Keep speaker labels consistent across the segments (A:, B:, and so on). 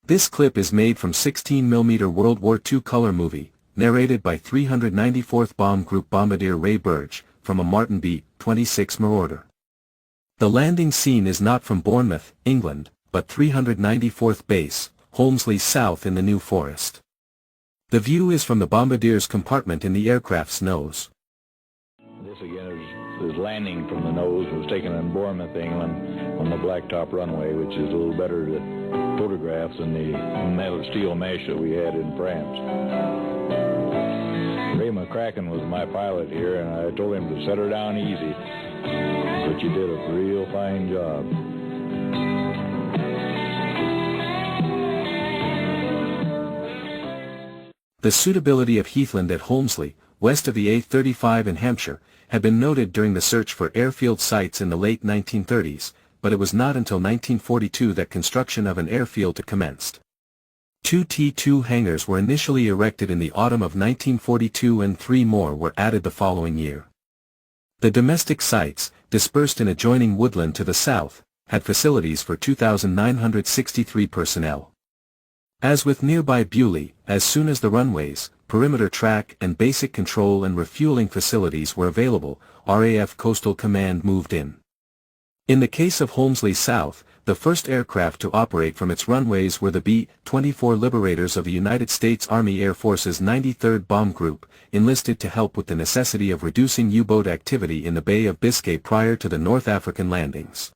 A: This clip is made from 16mm World War II color movie, narrated by 394th Bomb Group Bombardier Ray Burge, from a Martin B-26 Marauder. The landing scene is not from Bournemouth, England, but 394th Base, Holmsley South in the New Forest. The view is from the bombardier's compartment in the aircraft's nose.
B: This again is landing from the nose, was taken in Bournemouth, England, on the blacktop runway, which is a little better to photograph than the metal steel mesh that we had in France. Ray McCracken was my pilot here, and I told him to set her down easy, but you did a real fine job.
A: The suitability of Heathland at Holmsley, west of the A35 in Hampshire, had been noted during the search for airfield sites in the late 1930s, but it was not until 1942 that construction of an airfield commenced. Two T-2 hangars were initially erected in the autumn of 1942 and 3 more were added the following year. The domestic sites, dispersed in adjoining woodland to the south, had facilities for 2,963 personnel. As with nearby Bewley, as soon as the runways, perimeter track and basic control and refueling facilities were available, RAF Coastal Command moved in. In the case of Holmsley South, the first aircraft to operate from its runways were the B-24 Liberators of the United States Army Air Force's 93rd Bomb Group, enlisted to help with the necessity of reducing U-boat activity in the Bay of Biscay prior to the North African landings.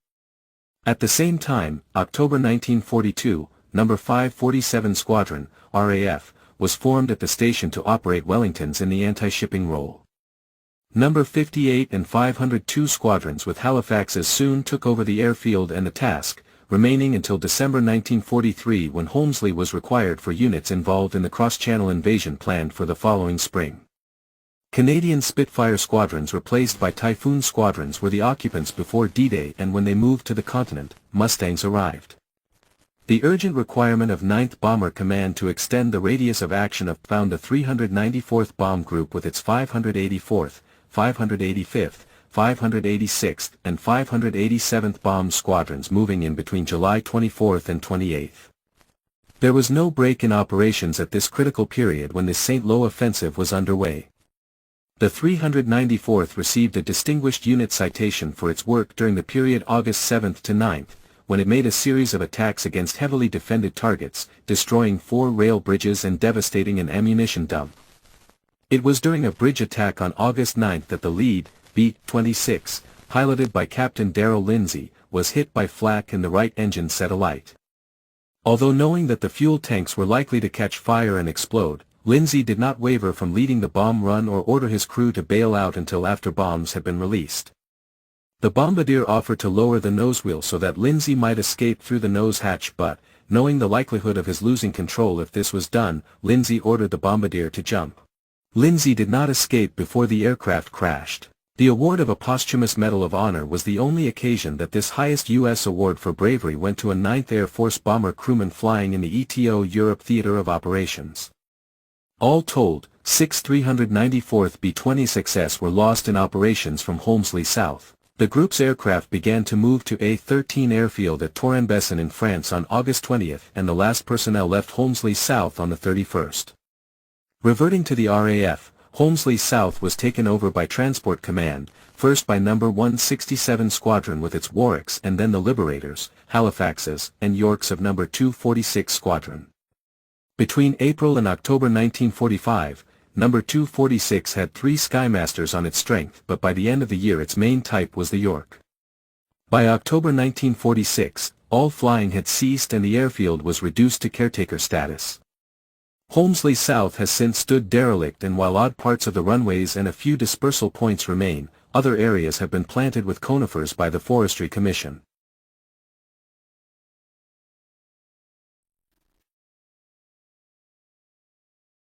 A: At the same time, October 1942, No. 547 Squadron, RAF, was formed at the station to operate Wellingtons in the anti-shipping role. No. 58 and 502 squadrons with Halifaxes soon took over the airfield and the task, remaining until December 1943 when Holmsley was required for units involved in the cross-channel invasion planned for the following spring. Canadian Spitfire squadrons replaced by Typhoon squadrons were the occupants before D-Day, and when they moved to the continent, Mustangs arrived. The urgent requirement of 9th Bomber Command to extend the radius of action of found the 394th Bomb Group with its 584th, 585th, 586th, and 587th Bomb Squadrons moving in between July 24th and 28th. There was no break in operations at this critical period when the St. Lo offensive was underway. The 394th received a Distinguished Unit Citation for its work during the period August 7th to 9th, when it made a series of attacks against heavily defended targets, destroying 4 rail bridges and devastating an ammunition dump. It was during a bridge attack on August 9 that the lead, B-26, piloted by Captain Darrell Lindsay, was hit by flak and the right engine set alight. Although knowing that the fuel tanks were likely to catch fire and explode, Lindsay did not waver from leading the bomb run or order his crew to bail out until after bombs had been released. The bombardier offered to lower the nosewheel so that Lindsay might escape through the nose hatch, but, knowing the likelihood of his losing control if this was done, Lindsay ordered the bombardier to jump. Lindsay did not escape before the aircraft crashed. The award of a posthumous Medal of Honor was the only occasion that this highest U.S. award for bravery went to a 9th Air Force bomber crewman flying in the ETO Europe Theater of Operations. All told, 6 394th B-26s were lost in operations from Holmsley South. The group's aircraft began to move to A-13 airfield at Tourane-Besson in France on August 20th, and the last personnel left Holmsley South on the 31st. Reverting to the RAF, Holmsley South was taken over by Transport Command, first by No. 167 Squadron with its Warwicks and then the Liberators, Halifaxes, and Yorks of No. 246 Squadron. Between April and October 1945, No. 246 had 3 Skymasters on its strength, but by the end of the year its main type was the York. By October 1946, all flying had ceased and the airfield was reduced to caretaker status. Holmsley South has since stood derelict, and while odd parts of the runways and a few dispersal points remain, other areas have been planted with conifers by the Forestry Commission.